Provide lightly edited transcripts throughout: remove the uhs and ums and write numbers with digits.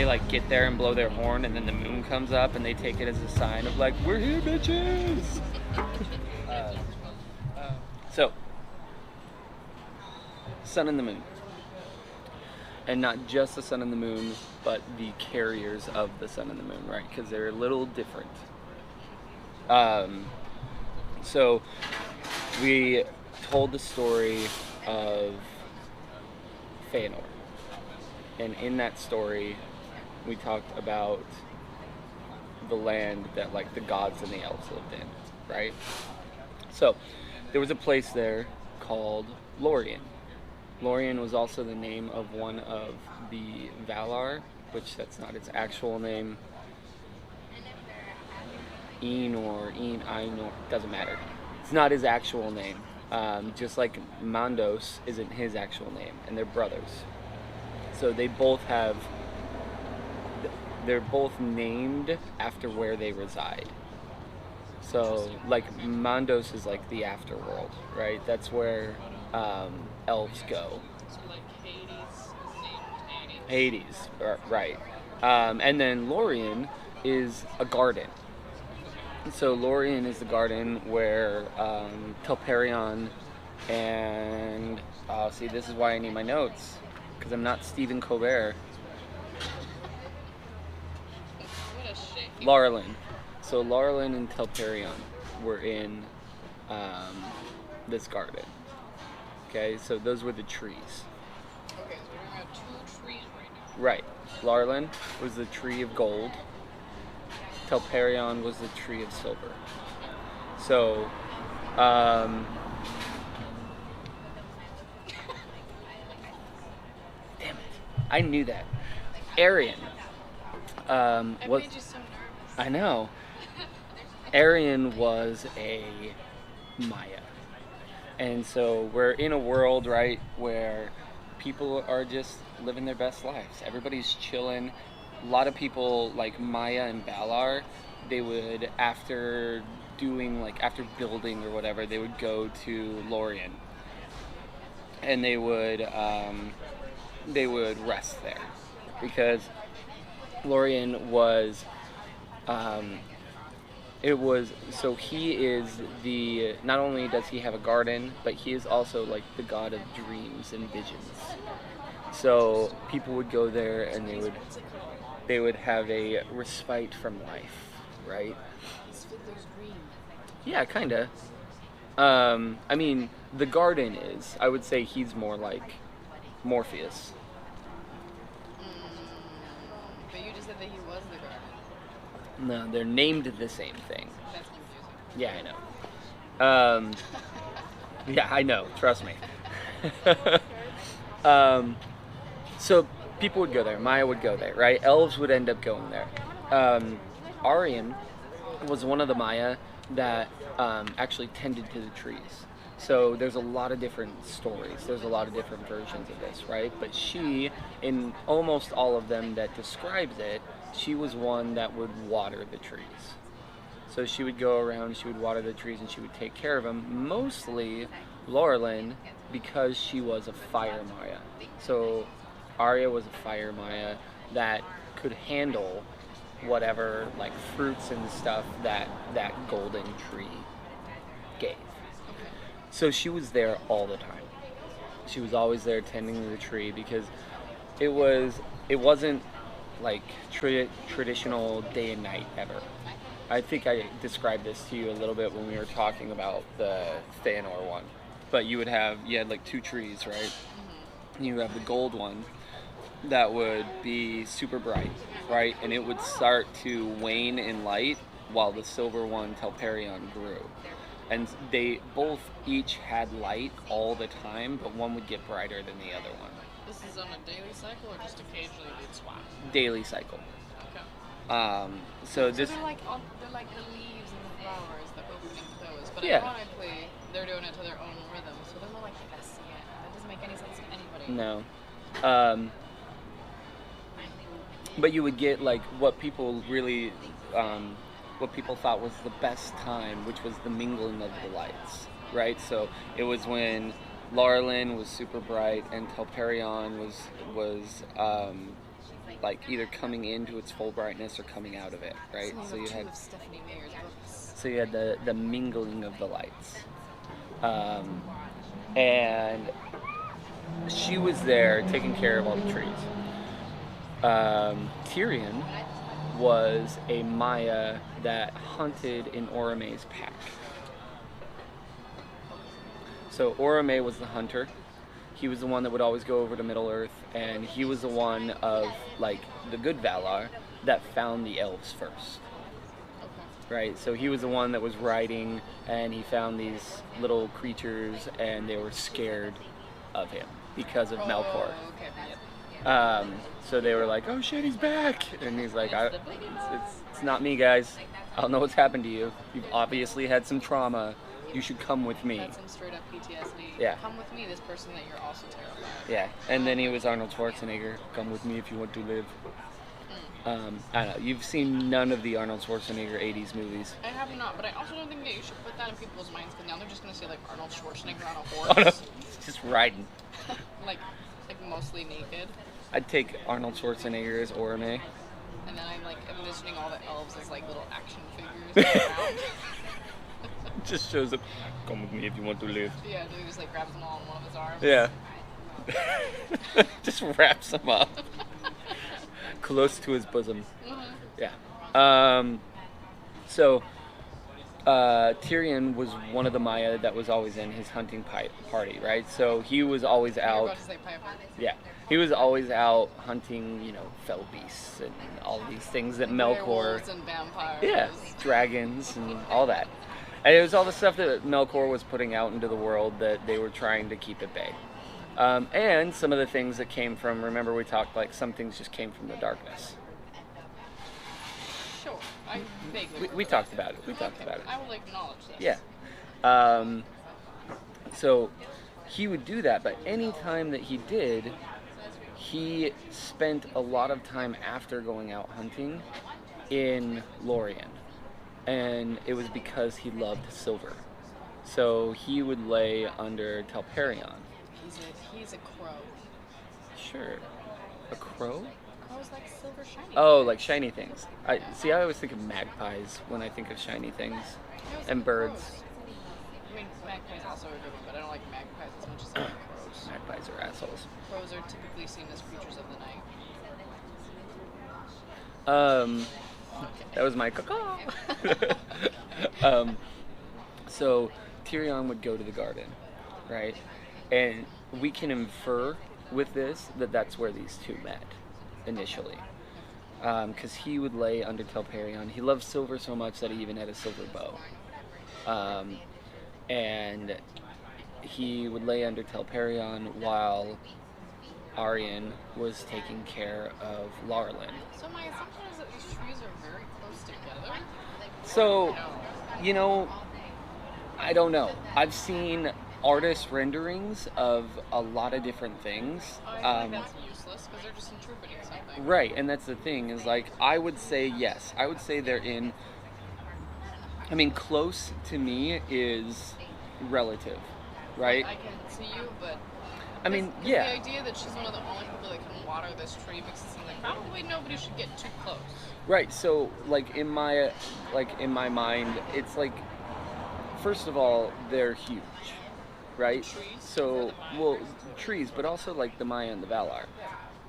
they like get there and blow their horn, and then the moon comes up, and they take it as a sign of like, we're here, bitches. So, sun and the moon, and not just the sun and the moon, but the carriers of the sun and the moon, right? Because they're a little different. So we told the story of Feyenoord, and in that story we talked about the land that like the gods and the elves lived in, right? So there was a place there called Lorien. Lorien was also the name of one of the Valar, which that's not its actual name. Einor, doesn't matter. It's not his actual name. Just like Mandos isn't his actual name, and they're brothers. So they're both named after where they reside. So like Mandos is like the afterworld, right? That's where elves go. So like Hades is named Hades, right. And then Lorien is a garden. So Lorien is the garden where Telperion and... see, this is why I need my notes, because I'm not Stephen Colbert. What a shame. Lorien. So Lorien and Telperion were in this garden. Okay, so those were the trees. Okay, so we're talking about two trees right now. Right. Lorien was the tree of gold. Telperion was the tree of silver. So, damn it, I knew that. ARIEN. I made you so nervous. I know. ARIEN was a Maya. And so we're in a world, right, where people are just living their best lives. Everybody's chilling. A lot of people, like Maya and Valar, they would, after building or whatever, they would go to Lorien. And they would rest there. Because Lorien was, so he is not only does he have a garden, but he is also like the god of dreams and visions. So people would go there and they would have a respite from life, right? Yeah, kinda. I mean, the garden is, I would say he's more like Morpheus. But you just said that he was the garden. No, they're named the same thing. That's confusing. Yeah, I know. Yeah, I know. Trust me. So people would go there. Maya would go there, right? Elves would end up going there. ARIEN was one of the Maya that actually tended to the trees. So there's a lot of different stories. There's a lot of different versions of this, right? But she, in almost all of them that describes it, she was one that would water the trees. So she would go around, she would water the trees, and she would take care of them. Mostly Lorien, because she was a fire Maya. So Arya was a fire Maya that could handle whatever like fruits and stuff that golden tree gave. So she was there all the time. She was always there tending to the tree because it wasn't like traditional day and night ever. I think I described this to you a little bit when we were talking about the Feyenoord one. But you had like two trees, right? Mm-hmm. You have the gold one that would be super bright, right? And it would start to wane in light while the silver one, Telperion, grew. And they both each had light all the time, but one would get brighter than the other one. This is on a daily cycle, or just occasionally they'd swap? Daily cycle. Okay. So they're like the leaves and the flowers that open and close, but yeah. Ironically, they're doing it to their own rhythm, so they're more like Hessian. That doesn't make any sense to anybody. No. But you would get like what people really, what people thought was the best time, which was the mingling of the lights, right? So it was when Lorien was super bright and Telperion was like either coming into its full brightness or coming out of it, right? So you had Stephanie Meyer's books. So you had the mingling of the lights, and she was there taking care of all the trees. Tyrion was a Maya that hunted in Orome's pack. So Orome was the hunter. He was the one that would always go over to Middle Earth, and he was the one of, like, the good Valar that found the elves first. Okay. Right? So he was the one that was riding, and he found these little creatures, and they were scared of him because of Melkor. Okay. So they were like, "Oh shit, he's back!" And he's like, "It's not me, guys. I don't know what's happened to you. You've obviously had some trauma. You should come with me." That's some straight up PTSD. Yeah. Come with me, this person that you're also terrified of. Yeah. And then he was Arnold Schwarzenegger. "Come with me if you want to live." I don't know. You've seen none of the Arnold Schwarzenegger 80s movies. I have not, but I also don't think that you should put that in people's minds, because now they're just going to see, like, Arnold Schwarzenegger on a horse. Just riding. like mostly naked. I'd take Arnold Schwarzenegger as Orome. And then I'm, like, envisioning all the elves as, like, little action figures around. Just shows up. "Come with me if you want to live." Yeah, dude just, like, grabs them all in one of his arms. Yeah. Just wraps him up. Close to his bosom. Mm-hmm. Yeah. So Tyrion was one of the Maya that was always in his hunting party, right? So he was always You're out. about to say pipe. Yeah. He was always out hunting, fell beasts and all these things that Melkor. Werewolves and vampires. Yeah, dragons and all that. And it was all the stuff that Melkor was putting out into the world that they were trying to keep at bay. And some of the things that came from, remember we talked, like, some things just came from the darkness. Sure. I vaguely We talked about it. We talked about it. I will acknowledge this. Yeah. So he would do that, but any time that he did, he spent a lot of time after going out hunting in Lorien. And it was because he loved silver. So he would lay under Telperion. He's a crow. Sure. A crow? Crow's like silver shiny. Oh, like shiny things. I always think of magpies when I think of shiny things. And birds. Crows. I mean, magpies also are good, but I don't like magpies as much as I like crows. Magpies are assholes. Crows are typically seen as creatures of the night. That was my caw. So Tyrion would go to the garden, right? And we can infer with this that that's where these two met initially. Because he would lay under Telperion. He loved silver so much that he even had a silver bow. And he would lay under Telperion while ARIEN was taking care of Lorien. So my assumption is that these trees are very close together. So, I don't know. I've seen artist renderings of a lot of different things. I think that's useless because they're just interpreting something. Right, and that's the thing is, like, I would say yes. I would say they're in. I mean, close to me is relative, right? I can see you, but I mean, the yeah. idea that she's one of the only people that can water this tree makes it seem like probably nobody should get too close. Right. So, like in my mind, it's like, first of all, they're huge, right? Trees? So, well, trees, but also like the Maya and the Valar,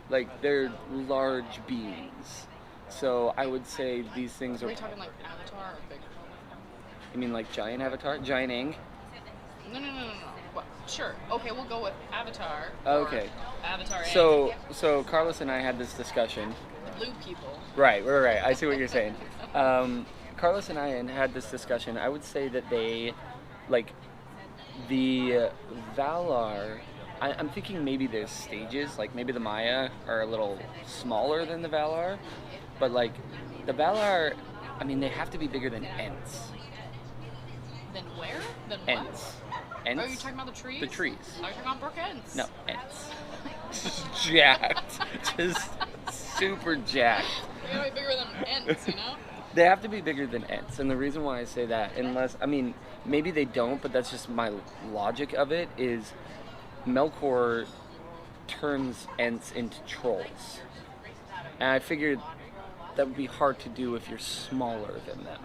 like they're large beings. So I would say these things Are are. we talking like Avatar or bigger? You mean like giant Avatar, giant Aang? No. Well, sure. Okay, we'll go with Avatar. Okay. Or Avatar. So Carlos and I had this discussion. The blue people. Right. I see what you're saying. Carlos and I had this discussion. I would say that they, like, the Valar. I'm thinking maybe there's stages. Like maybe the Maya are a little smaller than the Valar, but like the Valar, I mean, they have to be bigger than Ents. Then where? Then what? Ents. Ents. Are you talking about the trees? The trees. Are you talking about Brook Ents? No, Ents. Just jacked. Just super jacked. They gotta be bigger than Ents, They have to be bigger than Ents, and the reason why I say that, unless, I mean, maybe they don't, but that's just my logic of it, is Melkor turns Ents into trolls, And I figured that would be hard to do if you're smaller than them.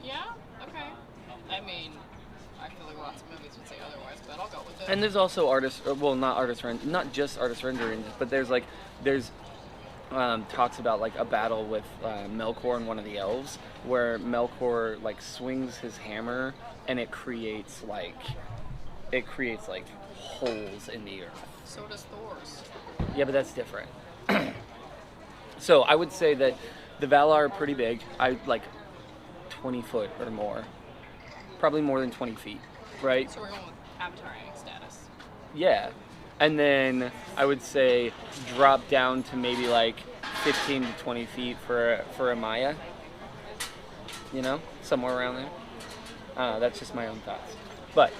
Yeah. Okay. I mean, I feel like lots of movies would say otherwise, but I'll go with it. And there's also not just artist renderings, but there's talks about like a battle with Melkor and one of the elves, where Melkor like swings his hammer and it creates like holes in the earth. So does Thor's. Yeah, but that's different. So I would say that the Valar are pretty big. I like 20 foot or more, probably more than 20 feet, right? So we're going with Avatar rank status. Yeah. And then I would say drop down to maybe like 15 to 20 feet for a Maya. You know, somewhere around there. That's just my own thoughts. But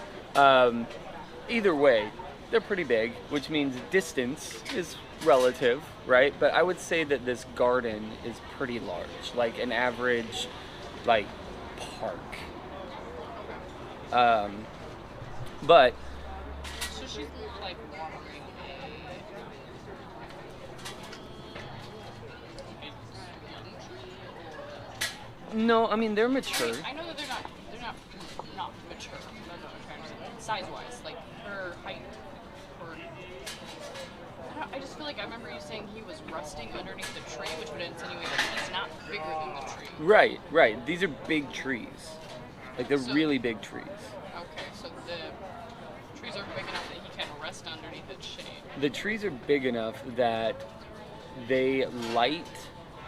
either way, they're pretty big, which means distance is relative, right? But I would say that this garden is pretty large, like an average, like, park. But So she's like watering a young tree, or no, I mean they're mature. I know that they're not mature. That's what I'm trying to say. Size-wise, like her height, or I just feel like I remember you saying he was rusting underneath the tree, which would insinuate that he's not bigger than the tree. Right. These are big trees. Like they're really big trees. Okay, so the trees are big enough that he can rest underneath its shade. The trees are big enough that they light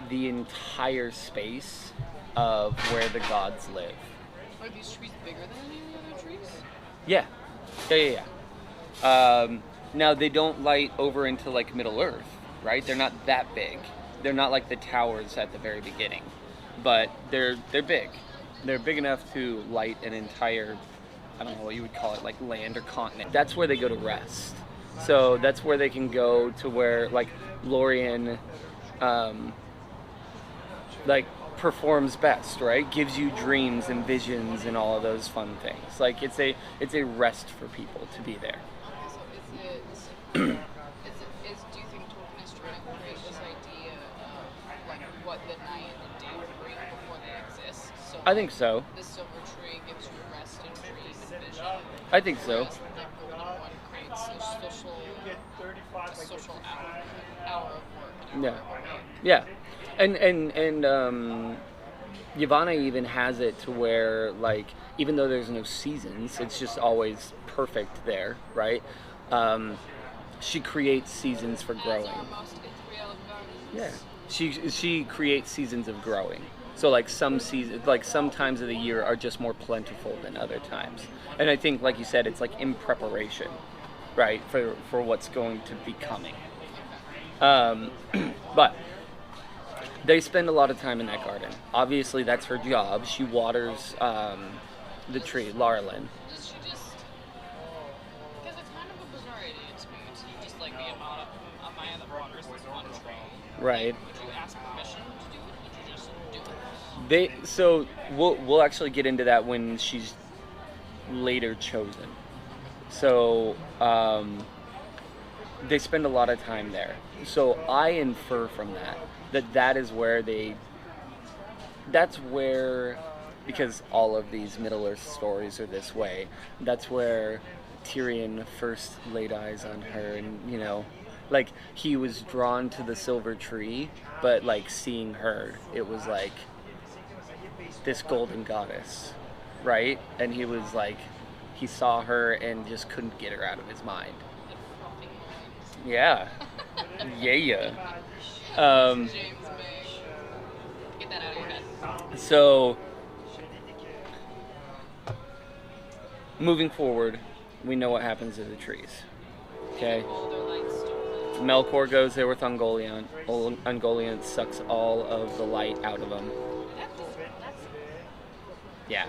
the entire space of where the gods live. Are these trees bigger than any of the other trees? Yeah. Now they don't light over into like Middle Earth, right? They're not that big. They're not like the towers at the very beginning, but they're big. They're big enough to light an entire, I don't know what you would call it, like land or continent. That's where they go to rest. So that's where they can go to where like Lorien, like performs best, right? Gives you dreams and visions and all of those fun things. Like it's a rest for people to be there. So do you think Tolkien is trying to create this idea of like what the night and the day bring before they exist? So I think so. the silver tree gives you rest and dreams and vision. I think so. Whereas the golden one creates a social hour of work. Yeah. And Yavanna even has it to where, like, even though there's no seasons, it's just always perfect there, right? She creates seasons for growing. Yeah. She creates seasons of growing. So like some times of the year are just more plentiful than other times. And I think, like you said, it's like in preparation, right, for what's going to be coming. But they spend a lot of time in that garden. Obviously, that's her job. She waters the tree, Lorien. Does she just... Because it's kind of a bizarre idea to me to just like be a Maya that waters this one tree. Right. Like, would you ask permission to do it? Would you just do it? So we'll actually get into that when she's later chosen. So they spend a lot of time there. So I infer from that is where because all of these Middle Earth stories are this way, that's where Tyrion first laid eyes on her, and you know, like he was drawn to the silver tree, but like seeing her, it was like this golden goddess, right? And he was like, he saw her and just couldn't get her out of his mind. Yeah. Yeah. James May. Get that out of your head. So, moving forward, we know what happens to the trees. Okay? All their lights don't. Melkor goes there with Ungoliant. Ungoliant sucks all of the light out of them. That's Yeah.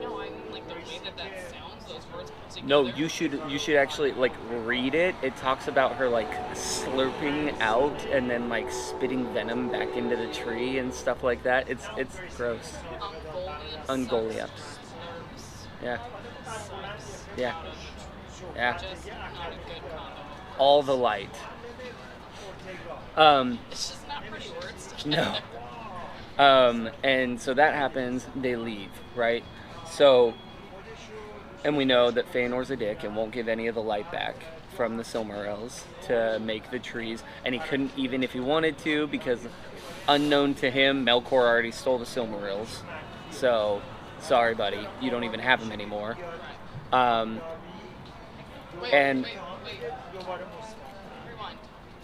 no, I mean like the way that sounds, those words put together. No, you should actually like read it. It talks about her like slurping out and then like spitting venom back into the tree and stuff like that. It's gross. Ungoliant. Yeah. Yeah. Yeah. Just not a good condom. All the light. It's just not pretty words. No. And so that happens, they leave, right? So, and we know that Feyenoord's a dick and won't give any of the light back from the Silmarils to make the trees, and he couldn't even if he wanted to, because unknown to him, Melkor already stole the Silmarils. So, sorry buddy, you don't even have them anymore. Wait. And Rewind.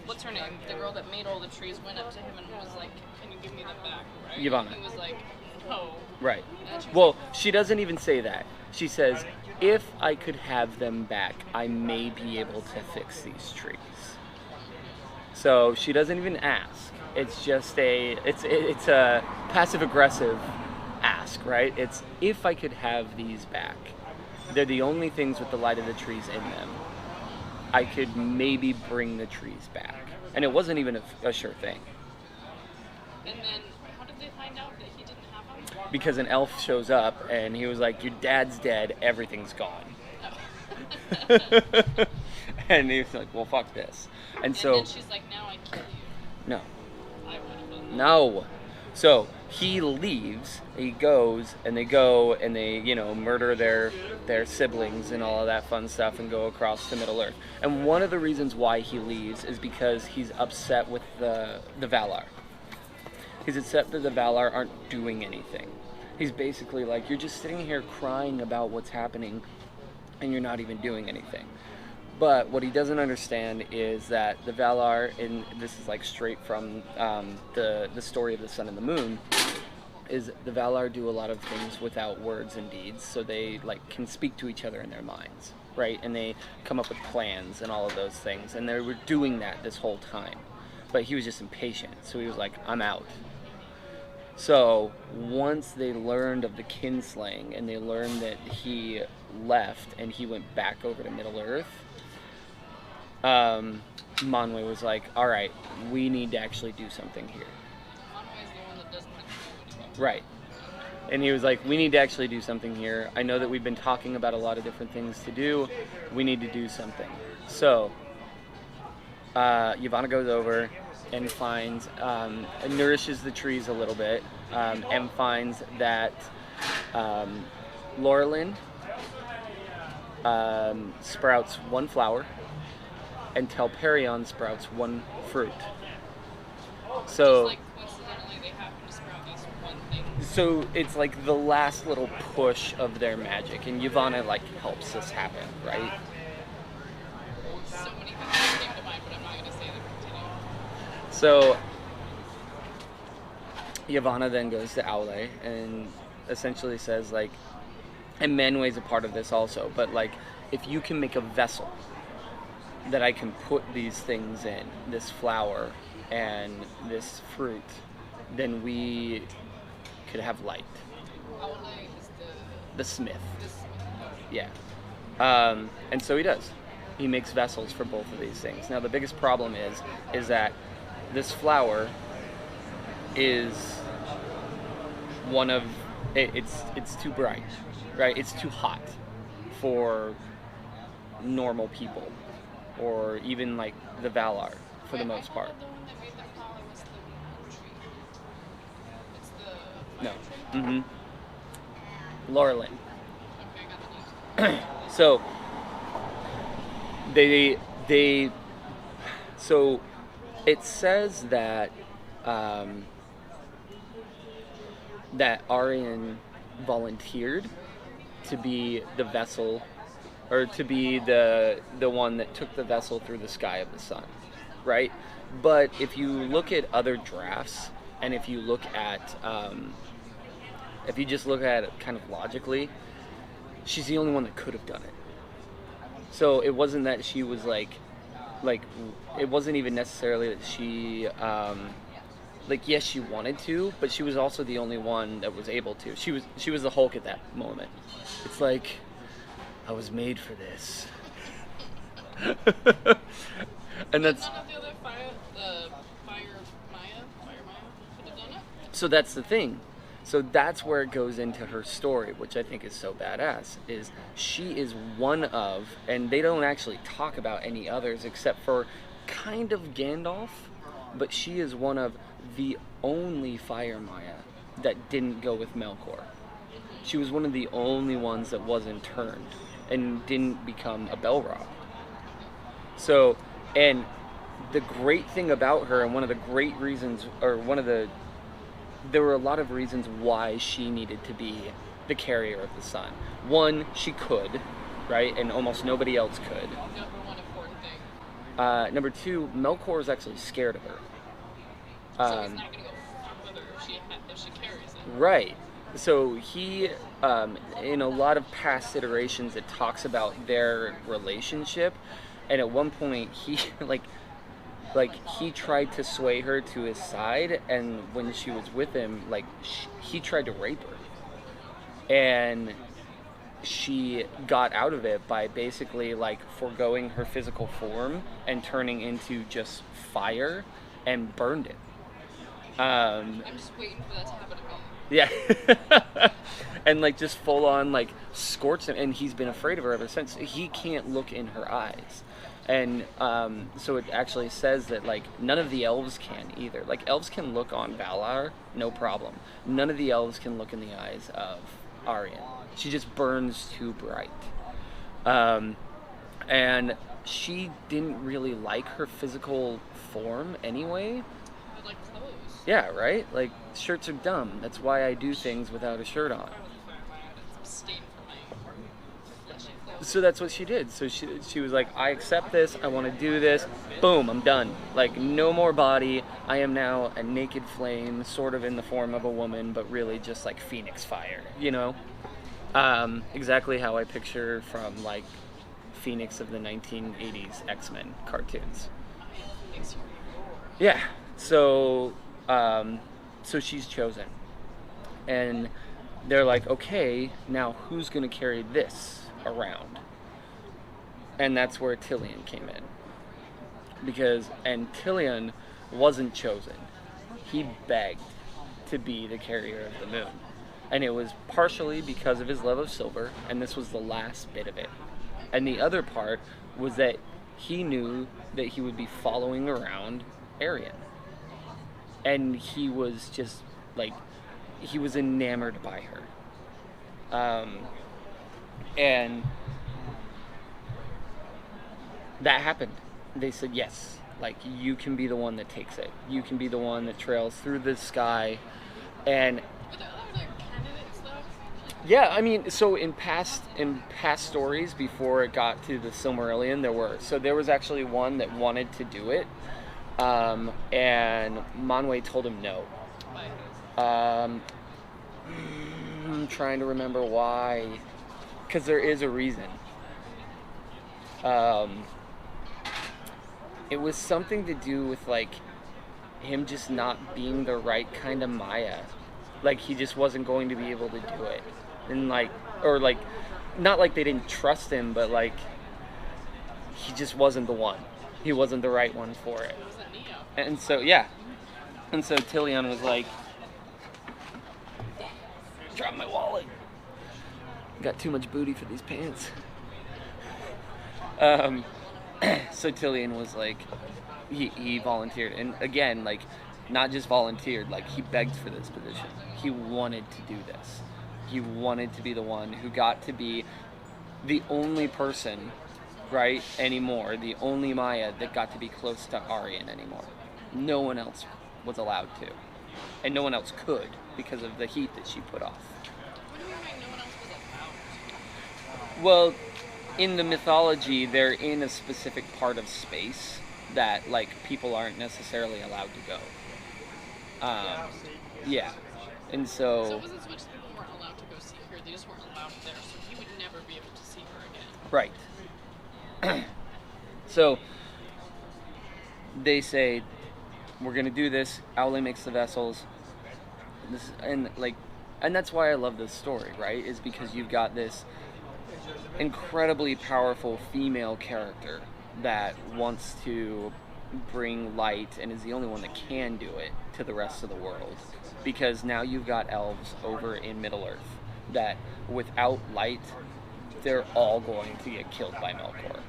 What's her name? The girl that made all the trees went up to him and was like, "Can you give me them back?" Right? Yavanna. He was like, "No." right. And she was Well, like, she doesn't even say that. She says, if I could have them back, I may be able to fix these trees. So she doesn't even ask. It's just it's a passive aggressive ask, right? It's if I could have these back. They're the only things with the light of the trees in them. I could maybe bring the trees back. And it wasn't even a sure thing. And then, how did they find out that he didn't have them? Because an elf shows up and he was like, your dad's dead, everything's gone. And he was like, well, fuck this. And so, then she's like, now I kill you. no. I would have done that. No. So he leaves, he goes, and they, you know, murder their siblings and all of that fun stuff and go across to Middle Earth. And one of the reasons why he leaves is because he's upset with the Valar. He's upset that the Valar aren't doing anything. He's basically like, you're just sitting here crying about what's happening and you're not even doing anything. But what he doesn't understand is that the Valar, and this is like straight from the story of the Sun and the Moon, is the Valar do a lot of things without words and deeds, so they like can speak to each other in their minds, right? And they come up with plans and all of those things, and they were doing that this whole time. But he was just impatient, so he was like, I'm out. So once they learned of the kinslaying and they learned that he left and he went back over to Middle Earth, Manwe was like, all right, we need to actually do something here. Manwe's the one that doesn't have to do anything. Right. And he was like, we need to actually do something here. I know that we've been talking about a lot of different things to do. We need to do something. So, Yavanna goes over and finds, nourishes the trees a little bit, and finds that Lorien sprouts one flower, and Telperion sprouts one fruit. So, Just like coincidentally, they happen to sprout these one thing. so it's like the last little push of their magic, and Yavanna like helps this happen, right? So many things that came to mind, but I'm not going to say them. Continue. So Yavanna then goes to Aule and essentially says like, and Manwe's a part of this also, but like, if you can make a vessel that I can put these things in, this flower and this fruit, then we could have light. Aule is The smith. this. Yeah. And so he does. He makes vessels for both of these things. Now the biggest problem is that this flower is one of it's too bright, right? It's too hot for normal people, or even like the Valar for the most part. The one that made the flower was the tree. It's the No. fire tree? Lorien. Okay, I got the news. So so it says that that Arian volunteered to be the vessel, or to be the one that took the vessel through the sky of the sun, right? But if you look at other drafts, and if you look at if you just look at it kind of logically, she's the only one that could have done it. So it wasn't that she was like it wasn't even necessarily that she yes, she wanted to, but she was also the only one that was able to. She was the Hulk at that moment. It's like, I was made for this. And that's None of the other fire Maya could have done it? so that's the thing. So that's where it goes into her story, which I think is so badass, is she is one of, and they don't actually talk about any others except for kind of Gandalf, but she is one of the only Fire Maya that didn't go with Melkor. She was one of the only ones that wasn't turned and didn't become a Belrog. So, and the great thing about her, and one of the great reasons, or there were a lot of reasons why she needed to be the carrier of the sun. One, she could, right? And almost nobody else could. Number one important thing. Number two, Melkor is actually scared of her. So he's not going to go fuck with her if she carries it. Right. So he, in a lot of past iterations, it talks about their relationship. And at one point, he, he tried to sway her to his side. And when she was with him, he tried to rape her. And she got out of it by basically, foregoing her physical form and turning into just fire and burned it. I'm just waiting for that to happen to me. Yeah. And just full on scorched him, and he's been afraid of her ever since. He can't look in her eyes. And so it actually says that none of the elves can either. Elves can look on Valar, no problem. None of the elves can look in the eyes of Arien. She just burns too bright. And she didn't really like her physical form anyway. But clothes. Yeah, right? Shirts are dumb. That's why I do things without a shirt on. So that's what she did. So she was like, I accept this. I want to do this. Boom, I'm done. No more body. I am now a naked flame, sort of in the form of a woman, but really just phoenix fire, you know? Exactly how I picture from Phoenix of the 1980s X-Men cartoons. Yeah. So she's chosen. And they're like, okay, now who's going to carry this around? And that's where TILION came in. And TILION wasn't chosen. He begged to be the carrier of the moon. And it was partially because of his love of silver, and this was the last bit of it. And the other part was that he knew that he would be following around ARIEN. And he was just, he was enamored by her. And that happened. They said, yes, you can be the one that takes it. You can be the one that trails through the sky. And Were there other candidates, though? yeah, I mean, so in past stories, before it got to the Silmarillion, there were. So there was actually one that wanted to do it. And Manwë told him no. I'm trying to remember why. Because there is a reason. It was something to do with him just not being the right kind of Maya. He just wasn't going to be able to do it. And not they didn't trust him, but he just wasn't the one. He wasn't the right one for it. And so, yeah. And so TILION was like, drop my wallet. Got too much booty for these pants. So TILION was he volunteered. And again, not just volunteered, he begged for this position. He wanted to do this. He wanted to be the one who got to be the only person, right, anymore, the only Maya that got to be close to ARIEN anymore. No one else was allowed to. And no one else could because of the heat that she put off. What do you mean no one else was allowed? Well, in the mythology, they're in a specific part of space that, people aren't necessarily allowed to go. Yeah. And So it wasn't so much that people weren't allowed to go see her, they just weren't allowed there, so he would never be able to see her again. Right. So they say, we're going to do this. Aule makes the vessels. And that's why I love this story, right? Is because you've got this incredibly powerful female character that wants to bring light and is the only one that can do it to the rest of the world. Because now you've got elves over in Middle-earth that without light, they're all going to get killed by Melkor.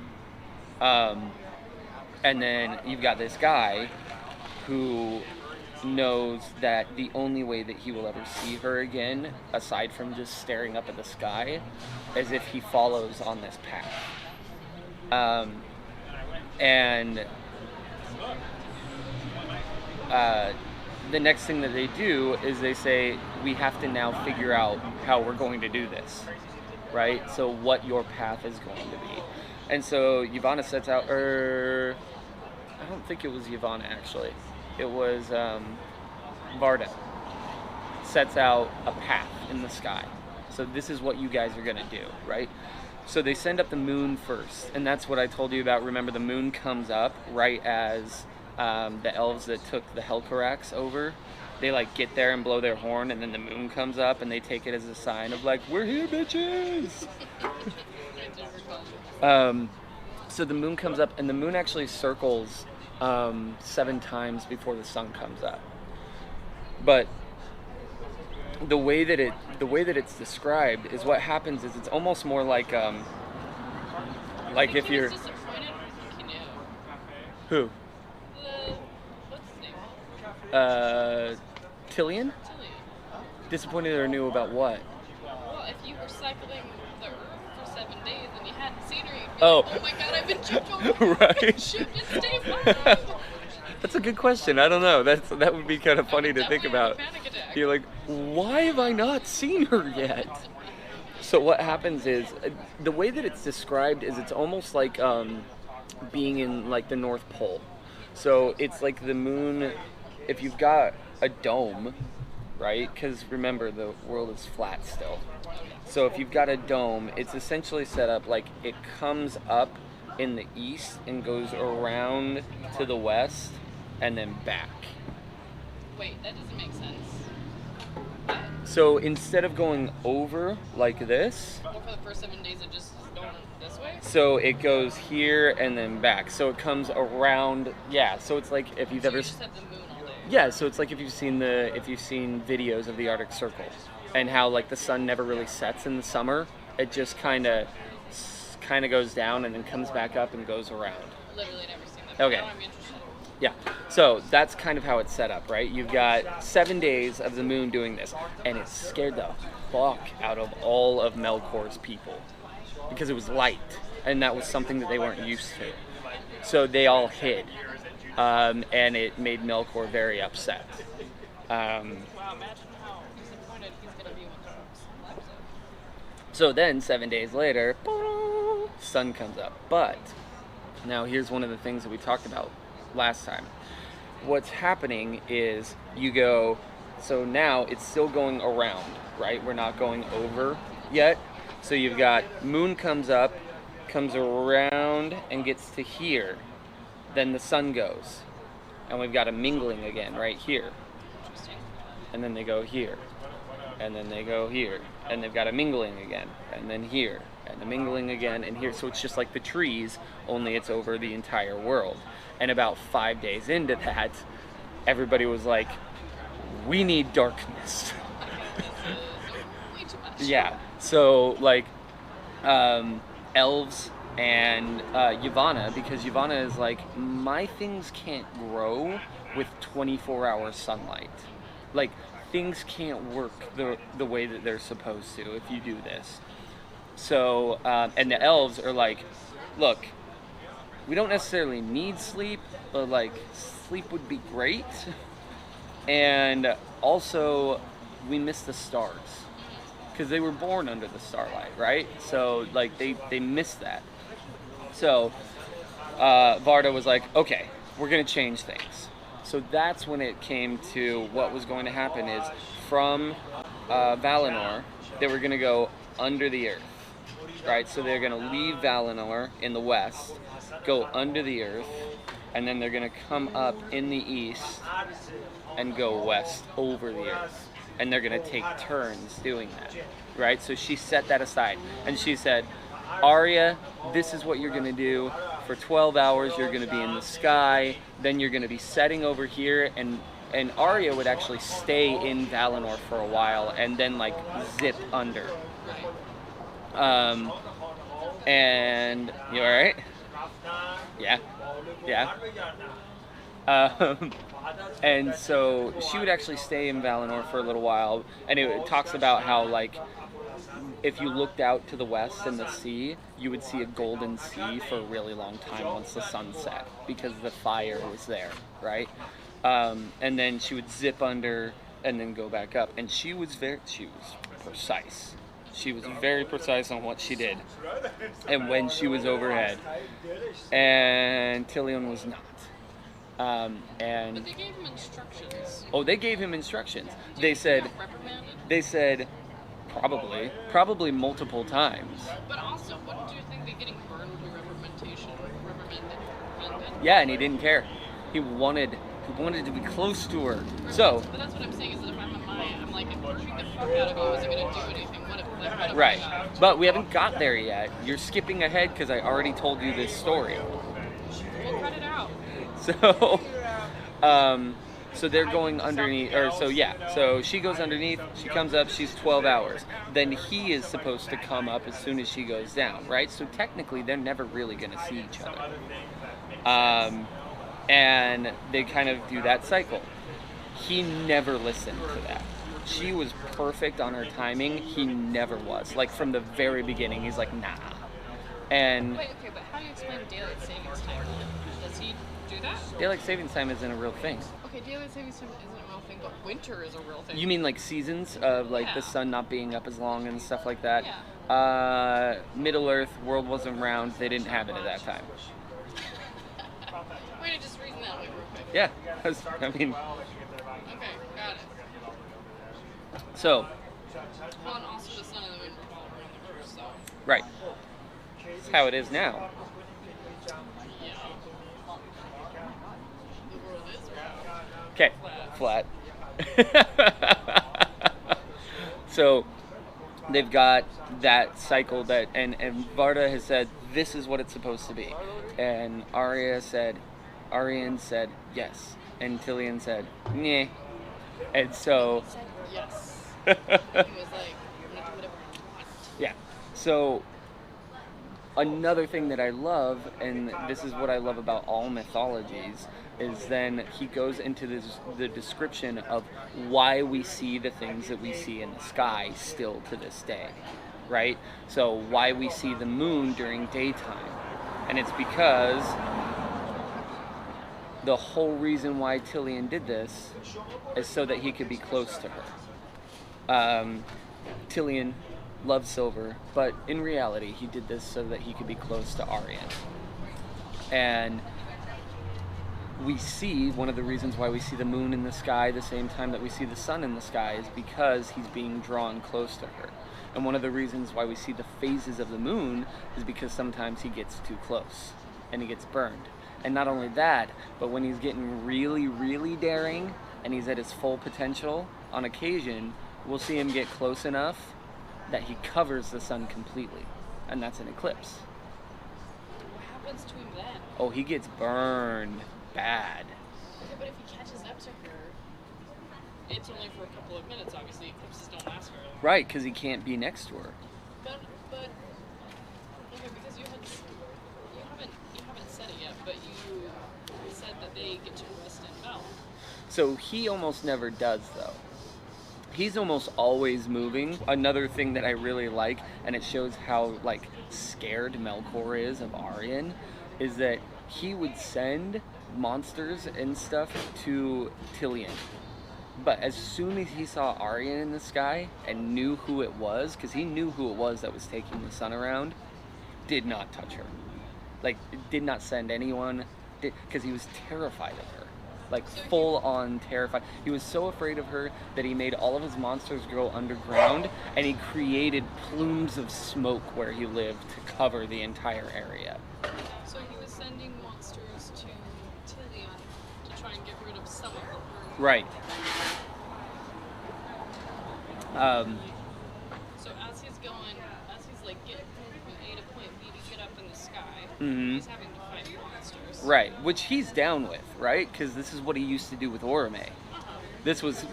And then you've got this guy who knows that the only way that he will ever see her again, aside from just staring up at the sky, is if he follows on this path. And the next thing that they do is they say, we have to now figure out how we're going to do this, right? So what your path is going to be. And so Yavanna sets out, I don't think it was Yavanna actually. It was Varda sets out a path in the sky. So this is what you guys are going to do, right? So they send up the moon first, and that's what I told you about. Remember, the moon comes up right as the elves that took the Helcarax over, they like get there and blow their horn, and then the moon comes up, and they take it as a sign of like, we're here, bitches. So the moon comes up, and the moon actually circles 7 times before the sun comes up. But the way that it's described is what happens is it's almost more like if you're disappointed with Canoe. Who? What's his name? TILION? Tillion. Disappointed or new about what? Well, if you were cycling the Earth for 7 days and you hadn't seen her, you'd be Oh. like, oh my god, I've been chipped over. Right. Shit, didn't stay flat. That's a good question. I don't know. That would be kind of funny to think Definitely about. have a panic attack. You're like, why have I not seen her yet? So what happens is, the way that it's described is it's almost like being in like the North Pole. So it's like the moon, if you've got a dome, right? Because remember, the world is flat still. So if you've got a dome, it's essentially set up like it comes up in the east and goes around to the west and then back. Wait, that doesn't make sense. So instead of going over like this, Well, for the first 7 days, it just is going this way? so it goes here and then back. So it comes around, yeah. So it's like if you've So ever, you just have the moon all day. yeah. So it's like if you've seen videos of the Arctic Circle and how like the sun never really sets in the summer. It just kind of goes down and then comes back up and goes around. Literally never seen that. Okay. Now I'm interested. Yeah, so that's kind of how it's set up, right? You've got 7 days of the moon doing this, and it scared the fuck out of all of Melkor's people because it was light, and that was something that they weren't used to. So they all hid, and it made Melkor very upset. Wow, imagine how disappointed he's gonna be when the sun comes up. So then 7 days later, sun comes up. But now here's one of the things that we talked about last time. What's happening is you go, so now it's still going around, right? We're not going over yet. So you've got moon comes up, comes around and gets to here. Then the sun goes. And we've got a mingling again right here. Interesting. And then they go here. And then they go here. And they've got a mingling again. And then here. And the mingling again and here. So it's just like the trees, only it's over the entire world. And about 5 days into that, everybody was like, we need darkness. Way too much. Yeah. So, like, elves and Yavanna, because Yavanna is like, my things can't grow with 24-hour sunlight. Like, things can't work the way that they're supposed to if you do this. So, and the elves are like, look, we don't necessarily need sleep, but like sleep would be great. And also, we miss the stars because they were born under the starlight, right? So like they missed that. So Varda was like, okay, we're gonna change things. So that's when it came to what was going to happen is from Valinor, they were gonna go under the earth, right? So they're gonna leave Valinor in the west, go under the earth, and then they're gonna come up in the east and go west over the earth. And they're gonna take turns doing that, right? So she set that aside and she said, Arya, this is what you're gonna do. For 12 hours, you're gonna be in the sky, then you're gonna be setting over here, and Arya would actually stay in Valinor for a while and then like zip under. And you alright? Yeah. Yeah. Um, and so she would actually stay in Valinor for a little while, and it talks about how, like, if you looked out to the west and the sea, you would see a golden sea for a really long time once the sun set, because the fire was there, right? And then she would zip under and then go back up, and she was precise. She was very precise on what she did and when she was overhead, and Tilion was not. But they gave him instructions. Oh, they gave him instructions. Do They you think said, he got reprimanded? they said, probably multiple times. But also, what do you think that getting burned would be reprimanded? Yeah, and he didn't care. He wanted to be close to her. So, But that's what I'm saying is that if I'm a Maya, I'm like, if burning the fuck out of you isn't going to do anything, what if right. I got? But we haven't got there yet. You're skipping ahead because I already told you this story. We'll cut it out. So, so they're going underneath, so she goes underneath, she comes up, she's 12 hours. Then he is supposed to come up as soon as she goes down, right? So technically, they're never really going to see each other. And they kind of do that cycle. He never listened to that. She was perfect on her timing. He never was. Like, from the very beginning, he's like, nah. And Wait, okay, but how do you explain daylight savings time? Does he do that? daylight savings time isn't a real thing. Okay, daylight savings time isn't a real thing, but winter is a real thing. You mean like seasons of like the Yeah. sun not being up as long and stuff like that? Yeah. Middle Earth, world wasn't round. They didn't have it at that time. Wait, I just reason that way real quick. Yeah, I mean, Okay, got it. so Well, and also the sun and the moon revolve around the Earth, so right. That's how it is now. yeah. The world is round. Okay, flat. So they've got that cycle that, and Varda has said this is what it's supposed to be, and Arian said yes, and Tilion said nah, and so He said yes. He was like, I'm gonna do whatever I want. yeah. So another thing that I love, and this is what I love about all mythologies, is then he goes into the description of why we see the things that we see in the sky still to this day, right? So why we see the moon during daytime. And it's because the whole reason why Tilion did this is so that he could be close to her. Tilion loves silver, but in reality he did this so that he could be close to Arian. And we see, one of the reasons why we see the moon in the sky the same time that we see the sun in the sky is because he's being drawn close to her. And one of the reasons why we see the phases of the moon is because sometimes he gets too close and he gets burned. And not only that, but when he's getting really, really daring and he's at his full potential, on occasion, we'll see him get close enough that he covers the sun completely. And that's an eclipse. What happens to him then? Oh, he gets burned bad. Okay, but if he catches up to her, it's only for a couple of minutes, obviously. Eclipses don't last very long. Right, because he can't be next to her. But okay, because you haven't said it yet, but you said that they get to rest in Val. So he almost never does, though. He's almost always moving. Another thing that I really like, and it shows how like scared Melkor is of Arian, is that he would send monsters and stuff to Tilion. But as soon as he saw Arian in the sky and knew who it was, because he knew who it was that was taking the sun around, did not touch her. Like, did not send anyone, because he was terrified of her. Like, full on terrified. He was so afraid of her that he made all of his monsters go underground, and he created plumes of smoke where he lived to cover the entire area. So he was sending monsters to Tilion to try and get rid of some of them. Right. So as he's like getting from A to point B to get up in the sky, Mhm. he's having to fight monsters. Right, which he's down with, right? Because this is what he used to do with Orome. This was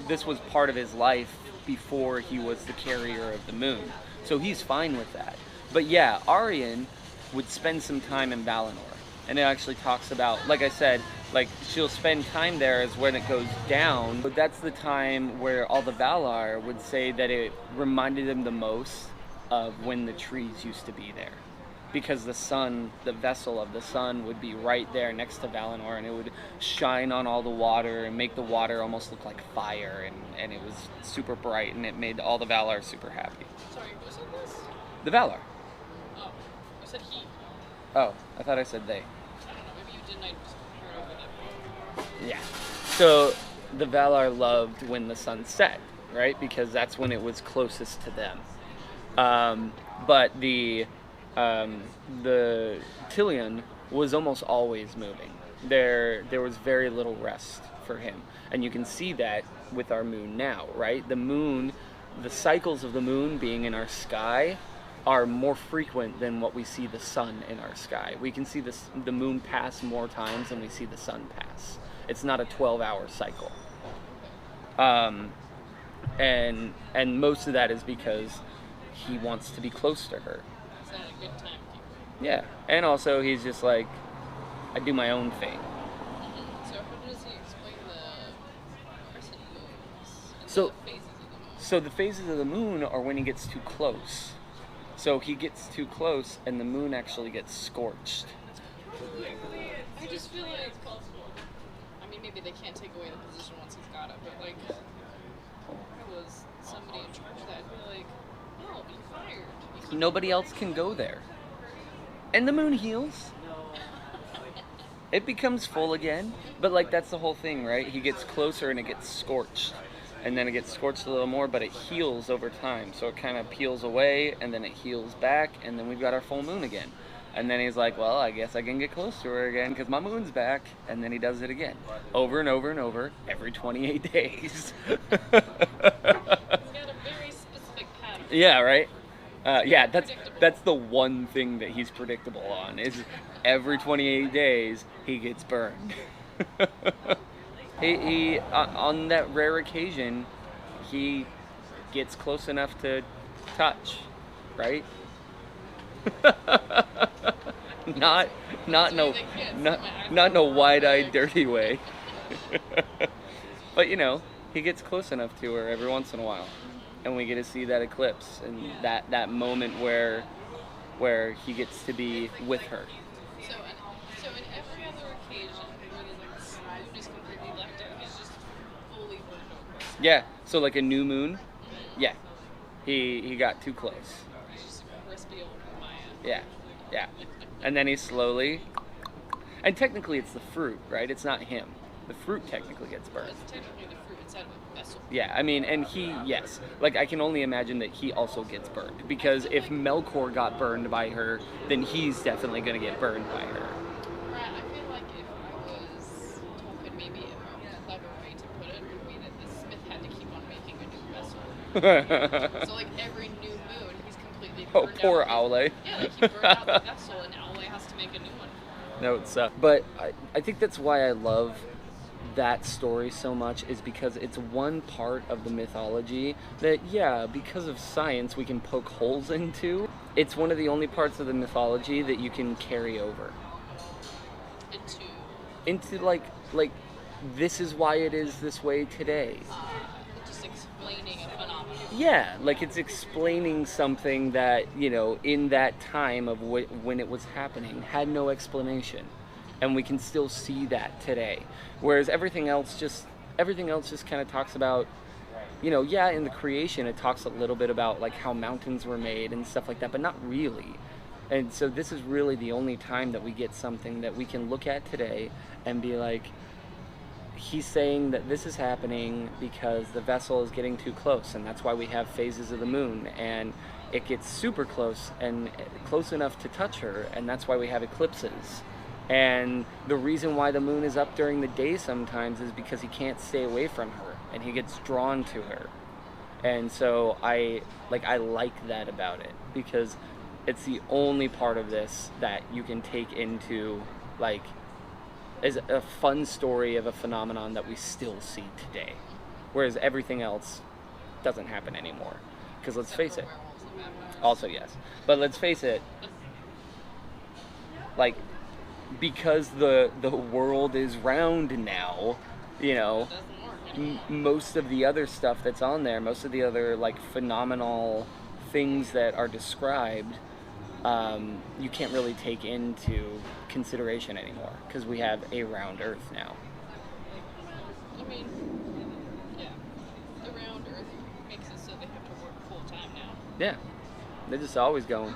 part of his life before he was the carrier of the moon. So he's fine with that. But yeah, Arian would spend some time in Valinor. And it actually talks about, like I said, Like, she'll spend time there is when it goes down. But that's the time where all the Valar would say that it reminded them the most of when the trees used to be there. Because the sun, the vessel of the sun, would be right there next to Valinor, and it would shine on all the water and make the water almost look like fire, and it was super bright, and it made all the Valar super happy. Sorry, who said this? The Valar. Oh, you said he. Oh, I thought I said they. I don't know, maybe you didn't, I just heard over that. Yeah. So the Valar loved when the sun set, right? Because that's when it was closest to them. But the TILION was almost always moving. There was very little rest for him. And you can see that with our moon now, right? The moon, the cycles of the moon being in our sky are more frequent than what we see the sun in our sky. We can see the moon pass more times than we see the sun pass. It's not a 12-hour cycle. And most of that is because he wants to be close to her. Is that a good time? Yeah, and also he's just like, I do my own thing. So how does he explain the crescent moons? And So- the phases of the moon? So the phases of the moon are when he gets too close. So he gets too close and the moon actually gets scorched. I just feel like, I mean, maybe they can't take away the position once he's got it, but like, if I was somebody in charge of that, I'd be like, no, be fired. You keep- Nobody else can go there. And the moon heals. It becomes full again. But like, that's the whole thing, right? He gets closer and it gets scorched. And then it gets scorched a little more, but it heals over time. So it kind of peels away, and then it heals back, and then we've got our full moon again. And then he's like, well, I guess I can get close to her again because my moon's back. And then he does it again. Over and over and over, every 28 days. He's got a very specific pattern. Yeah, right? Yeah, that's the one thing that he's predictable on, is every 28 days he gets burned. He on that rare occasion, he gets close enough to touch, right? not in a wide-eyed, dirty way. But he gets close enough to her every once in a while, and we get to see that eclipse and that moment where he gets to be with her. So in every other occasion where the moon is completely left out, he's just fully burned over. Yeah, so like a new moon. Yeah, he got too close. He's just a crispy old Maya. Yeah, and then he slowly, and technically it's the fruit, right? It's not him. The fruit technically gets burned. It's technically the fruit inside of a vessel. Yeah, I mean, and yes, like I can only imagine that he also gets burned, because if Melkor got burned by her, then he's definitely gonna get burned by her. Right, I feel like if I was Tolkien, maybe a clever way to put it would be that the smith had to keep on making a new vessel. So like every new moon, he's completely Oh, burned poor out. Aule. Yeah, like he burned out the vessel, and Aule has to make a new one. No, it's but I think that's why I love that story so much, is because it's one part of the mythology that, yeah, because of science we can poke holes into. It's one of the only parts of the mythology that you can carry over into like this is why it is this way today. Just explaining a phenomenon. Yeah, like it's explaining something that, in that time of when it was happening had no explanation. And we can still see that today. Whereas everything else just kind of talks about, in the creation it talks a little bit about like how mountains were made and stuff like that, but not really. And so this is really the only time that we get something that we can look at today and be like, he's saying that this is happening because the vessel is getting too close, and that's why we have phases of the moon, and it gets super close and close enough to touch her, and that's why we have eclipses. And the reason why the moon is up during the day sometimes is because he can't stay away from her, and he gets drawn to her. And so I like that about it, because it's the only part of this that you can take into like is a fun story of a phenomenon that we still see today, whereas everything else doesn't happen anymore. Because let's face it, also yes, but let's face it, like because the world is round now, you know, most of the other stuff that's on there, most of the other like phenomenal things that are described, you can't really take into consideration anymore because we have a round Earth now. I mean, yeah, the round Earth makes it so they have to work full time now. Yeah, they're just always going.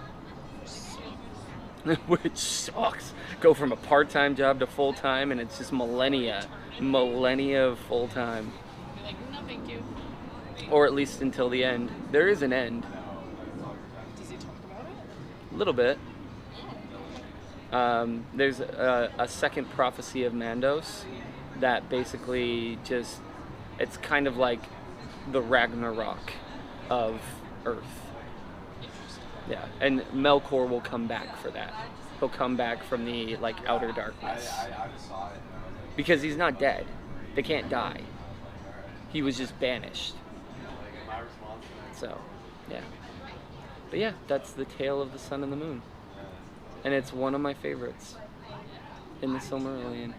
So, Which sucks. Go from a part-time job to full-time, and it's just millennia of full-time. be like, no, thank you. Or at least until the end. There is an end. Does he talk about it? A little bit. There's a second prophecy of Mandos that basically just, it's kind of like the Ragnarok of Earth. Interesting. Yeah, and Melkor will come back for that. He'll come back from the like outer darkness. Because he's not dead. They can't die. He was just banished. So, yeah. But yeah, that's the tale of the sun and the moon. And it's one of my favorites in the Silmarillion.